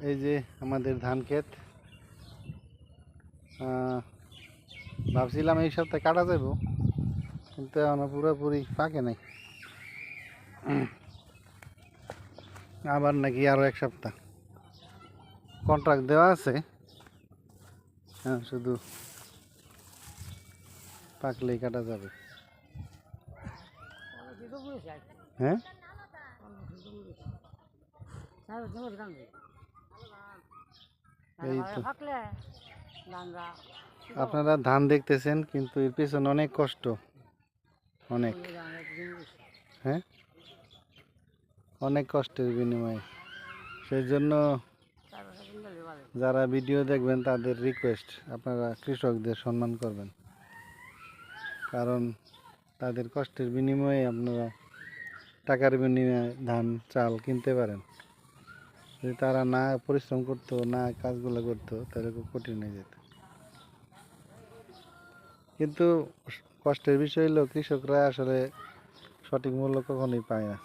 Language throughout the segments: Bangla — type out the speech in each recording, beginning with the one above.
এই যে আমাদের ধান ক্ষেত, ভাবছিলাম এই সপ্তাহে কাটা যাব, কিন্তু এখনো পুরোপুরি পাকে নাই। আবার নাকি আরো এক সপ্তাহ কন্ট্রাক্ট দেওয়া আছে। হ্যাঁ, শুধু পাকলেই কাটা যাবে। হ্যাঁ, এই তো আপনারা ধান দেখতেছেন, কিন্তু এর পেছনে অনেক কষ্ট, অনেক। হ্যাঁ, অনেক কষ্টের বিনিময়ে। সেই জন্য যারা ভিডিও দেখবেন তাদের রিকোয়েস্ট, আপনারা কৃষকদের সম্মান করবেন, কারণ তাদের কষ্টের বিনিময়ে আপনারা টাকার বিনিময়ে ধান চাল কিনতে পারেন। যদি তারা না পরিশ্রম করতো, না কাজগুলো করতো, তাহলে খুব কঠিন হয়ে যেত। কিন্তু কষ্টের বিষয় হলো কৃষকরা আসলে সঠিক মূল্য কখনোই পায় না,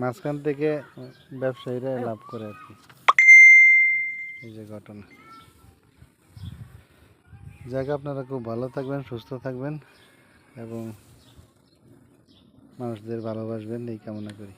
মাঝখান থেকে ব্যবসায়ীরা লাভ করে আর কি। এই যে ঘটনা। যাক, আপনারা খুব ভালো থাকবেন, সুস্থ থাকবেন এবং মানুষদের ভালোবাসবেন, এই কামনা করি।